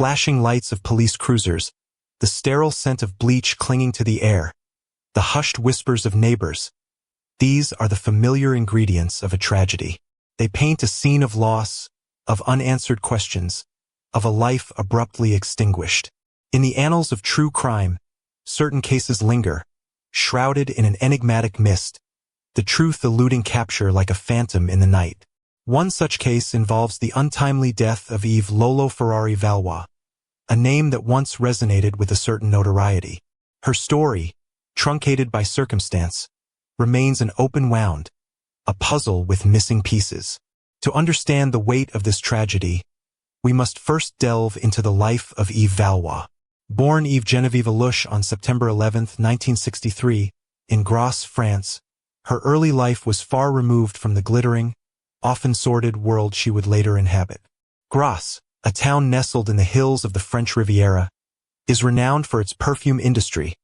flashing lights of police cruisers, the sterile scent of bleach clinging to the air, the hushed whispers of neighbors. These are the familiar ingredients of a tragedy. They paint a scene of loss, of unanswered questions, of a life abruptly extinguished. In the annals of true crime, certain cases linger, shrouded in an enigmatic mist, the truth eluding capture like a phantom in the night. One such case involves the untimely death of Eve Lolo Ferrari Valois, a name that once resonated with a certain notoriety. Her story, truncated by circumstance, remains an open wound, a puzzle with missing pieces. To understand the weight of this tragedy, we must first delve into the life of Eve Valois. Born Eve Genevieve Alouche on September 11, 1963, in Grasse, France, her early life was far removed from the glittering, often sordid world she would later inhabit. Grasse, a town nestled in the hills of the French Riviera, is renowned for its perfume industry,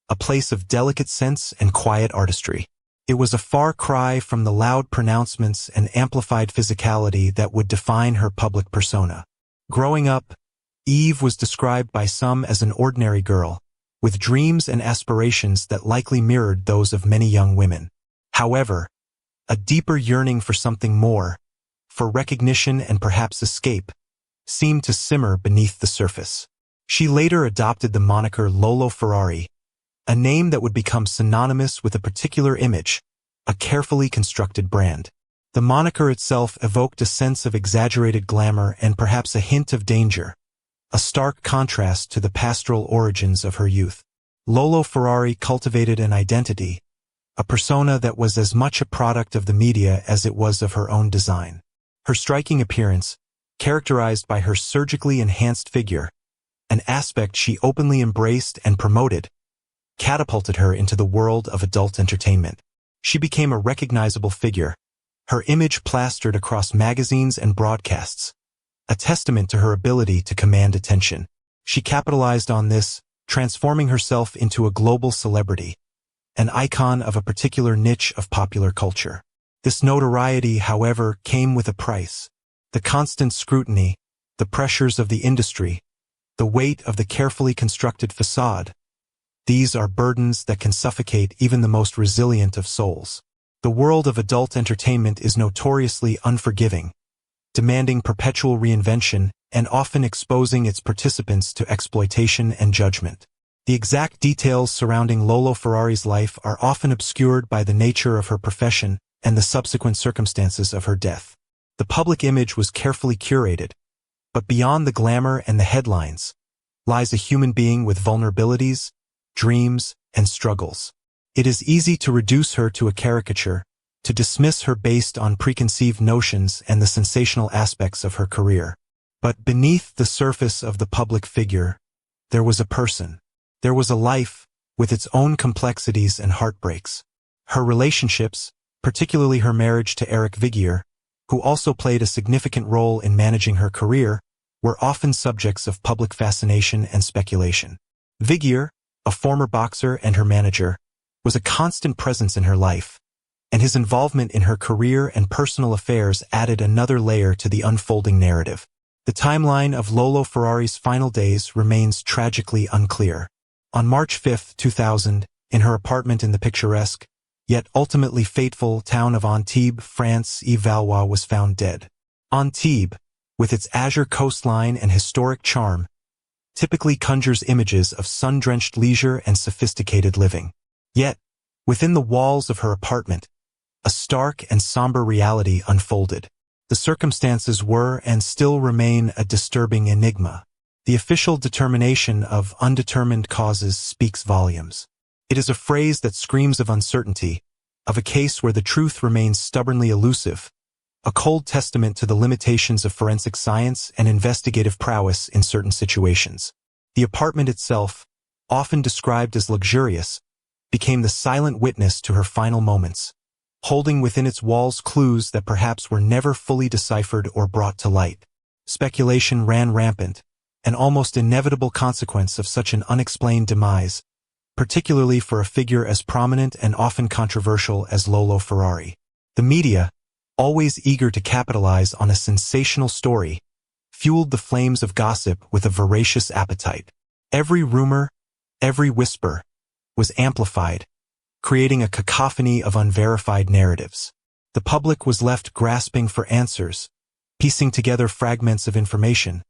a place of delicate scents and quiet artistry. It was a far cry from the loud pronouncements and amplified physicality that would define her public persona. Growing up, Eve was described by some as an ordinary girl, with dreams and aspirations that likely mirrored those of many young women. However, a deeper yearning for something more, for recognition and perhaps escape, seemed to simmer beneath the surface. She later adopted the moniker Lolo Ferrari, a name that would become synonymous with a particular image, a carefully constructed brand. The moniker itself evoked a sense of exaggerated glamour and perhaps a hint of danger, a stark contrast to the pastoral origins of her youth. Lolo Ferrari cultivated an identity, a persona that was as much a product of the media as it was of her own design. Her striking appearance, characterized by her surgically enhanced figure, an aspect she openly embraced and promoted, catapulted her into the world of adult entertainment. She became a recognizable figure, her image plastered across magazines and broadcasts, a testament to her ability to command attention. She capitalized on this, transforming herself into a global celebrity, an icon of a particular niche of popular culture. This notoriety, however, came with a price. The constant scrutiny, the pressures of the industry, the weight of the carefully constructed facade. These are burdens that can suffocate even the most resilient of souls. The world of adult entertainment is notoriously unforgiving, demanding perpetual reinvention and often exposing its participants to exploitation and judgment. The exact details surrounding Lolo Ferrari's life are often obscured by the nature of her profession and the subsequent circumstances of her death. The public image was carefully curated, but beyond the glamour and the headlines lies a human being with vulnerabilities, dreams, and struggles. It is easy to reduce her to a caricature, to dismiss her based on preconceived notions and the sensational aspects of her career. But beneath the surface of the public figure, there was a person. There was a life, with its own complexities and heartbreaks. Her relationships, particularly her marriage to Eric Vigier, who also played a significant role in managing her career, were often subjects of public fascination and speculation. Vigier, a former boxer and her manager, was a constant presence in her life, and his involvement in her career and personal affairs added another layer to the unfolding narrative. The timeline of Lolo Ferrari's final days remains tragically unclear. On March 5, 2000, in her apartment in the picturesque, yet ultimately fateful town of Antibes, France, Eve Valois was found dead. Antibes, with its azure coastline and historic charm, typically conjures images of sun-drenched leisure and sophisticated living. Yet, within the walls of her apartment, a stark and somber reality unfolded. The circumstances were and still remain a disturbing enigma. The official determination of undetermined causes speaks volumes. It is a phrase that screams of uncertainty, of a case where the truth remains stubbornly elusive, a cold testament to the limitations of forensic science and investigative prowess in certain situations. The apartment itself, often described as luxurious, became the silent witness to her final moments, holding within its walls clues that perhaps were never fully deciphered or brought to light. Speculation ran rampant, an almost inevitable consequence of such an unexplained demise, particularly for a figure as prominent and often controversial as Lolo Ferrari. The media, always eager to capitalize on a sensational story, fueled the flames of gossip with a voracious appetite. Every rumor, every whisper, was amplified, creating a cacophony of unverified narratives. The public was left grasping for answers, piecing together fragments of information,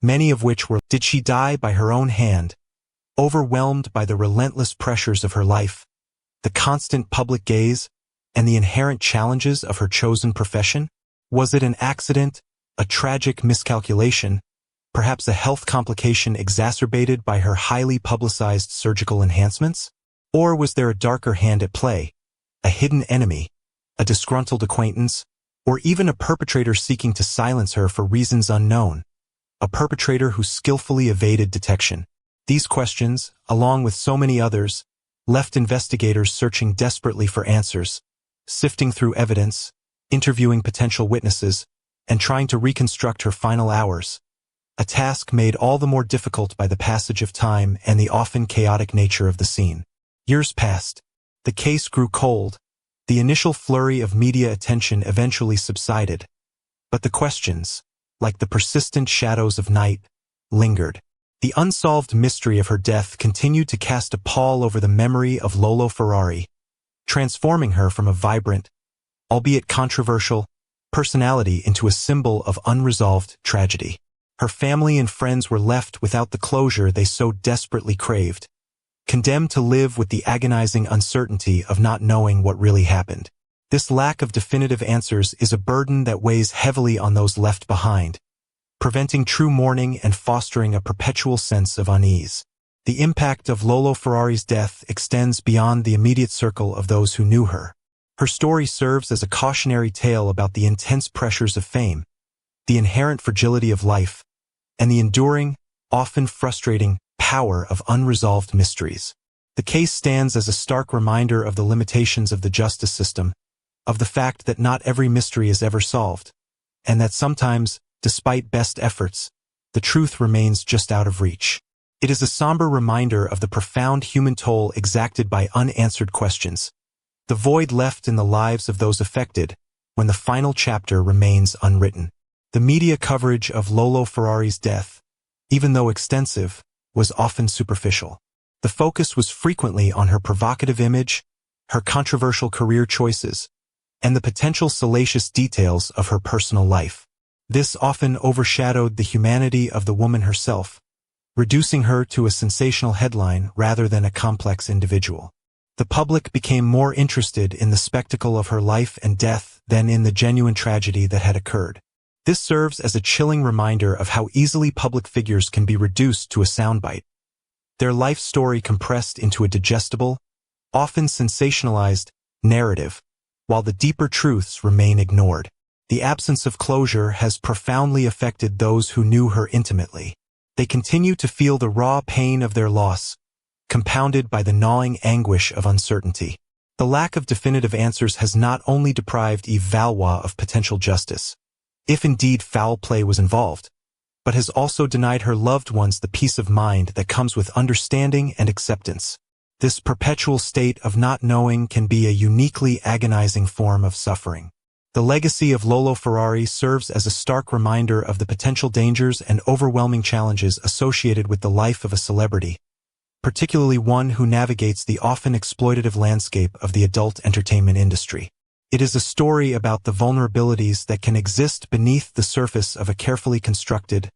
many of which were, did she die by her own hand, overwhelmed by the relentless pressures of her life, the constant public gaze, and the inherent challenges of her chosen profession? Was it an accident, a tragic miscalculation, perhaps a health complication exacerbated by her highly publicized surgical enhancements? Or was there a darker hand at play, a hidden enemy, a disgruntled acquaintance, or even a perpetrator seeking to silence her for reasons unknown, a perpetrator who skillfully evaded detection? These questions, along with so many others, left investigators searching desperately for answers, sifting through evidence, interviewing potential witnesses, and trying to reconstruct her final hours, a task made all the more difficult by the passage of time and the often chaotic nature of the scene. Years passed. The case grew cold. The initial flurry of media attention eventually subsided, but the questions, like the persistent shadows of night, lingered. The unsolved mystery of her death continued to cast a pall over the memory of Lolo Ferrari, transforming her from a vibrant, albeit controversial, personality into a symbol of unresolved tragedy. Her family and friends were left without the closure they so desperately craved, condemned to live with the agonizing uncertainty of not knowing what really happened. This lack of definitive answers is a burden that weighs heavily on those left behind, preventing true mourning and fostering a perpetual sense of unease. The impact of Lolo Ferrari's death extends beyond the immediate circle of those who knew her. Her story serves as a cautionary tale about the intense pressures of fame, the inherent fragility of life, and the enduring, often frustrating, power of unresolved mysteries. The case stands as a stark reminder of the limitations of the justice system, of the fact that not every mystery is ever solved, and that sometimes, despite best efforts, the truth remains just out of reach. It is a somber reminder of the profound human toll exacted by unanswered questions, the void left in the lives of those affected when the final chapter remains unwritten. The media coverage of Lolo Ferrari's death, even though extensive, was often superficial. The focus was frequently on her provocative image, her controversial career choices, and the potential salacious details of her personal life. This often overshadowed the humanity of the woman herself, reducing her to a sensational headline rather than a complex individual. The public became more interested in the spectacle of her life and death than in the genuine tragedy that had occurred. This serves as a chilling reminder of how easily public figures can be reduced to a soundbite, their life story compressed into a digestible, often sensationalized, narrative, while the deeper truths remain ignored. The absence of closure has profoundly affected those who knew her intimately. They continue to feel the raw pain of their loss, compounded by the gnawing anguish of uncertainty. The lack of definitive answers has not only deprived Eve Valois of potential justice, if indeed foul play was involved, but has also denied her loved ones the peace of mind that comes with understanding and acceptance. This perpetual state of not knowing can be a uniquely agonizing form of suffering. The legacy of Lolo Ferrari serves as a stark reminder of the potential dangers and overwhelming challenges associated with the life of a celebrity, particularly one who navigates the often exploitative landscape of the adult entertainment industry. It is a story about the vulnerabilities that can exist beneath the surface of a carefully constructed,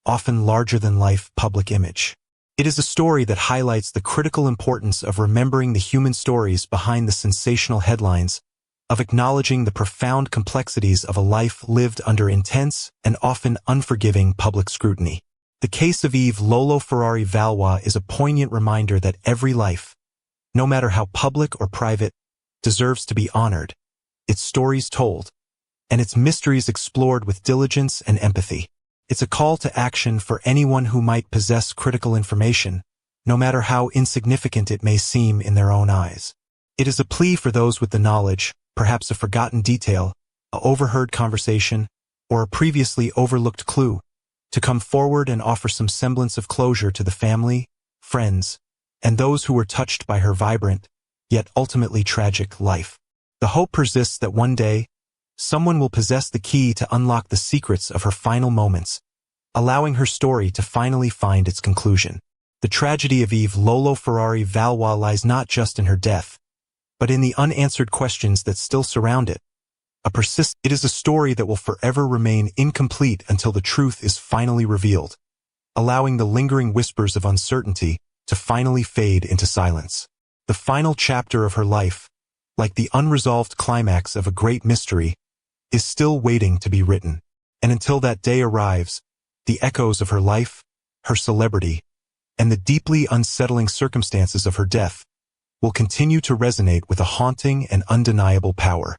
often larger-than-life public image. It is a story that highlights the critical importance of remembering the human stories behind the sensational headlines, of acknowledging the profound complexities of a life lived under intense and often unforgiving public scrutiny. The case of Eve Lolo Ferrari Valois is a poignant reminder that every life, no matter how public or private, deserves to be honored, its stories told, and its mysteries explored with diligence and empathy. It's a call to action for anyone who might possess critical information, no matter how insignificant it may seem in their own eyes. It is a plea for those with the knowledge, perhaps a forgotten detail, a overheard conversation, or a previously overlooked clue, to come forward and offer some semblance of closure to the family, friends, and those who were touched by her vibrant, yet ultimately tragic life. The hope persists that one day, someone will possess the key to unlock the secrets of her final moments, allowing her story to finally find its conclusion. The tragedy of Eve Lolo Ferrari Valois lies not just in her death, but in the unanswered questions that still surround it. It is a story that will forever remain incomplete until the truth is finally revealed, allowing the lingering whispers of uncertainty to finally fade into silence. The final chapter of her life, like the unresolved climax of a great mystery, is still waiting to be written. And until that day arrives, the echoes of her life, her celebrity, and the deeply unsettling circumstances of her death will continue to resonate with a haunting and undeniable power.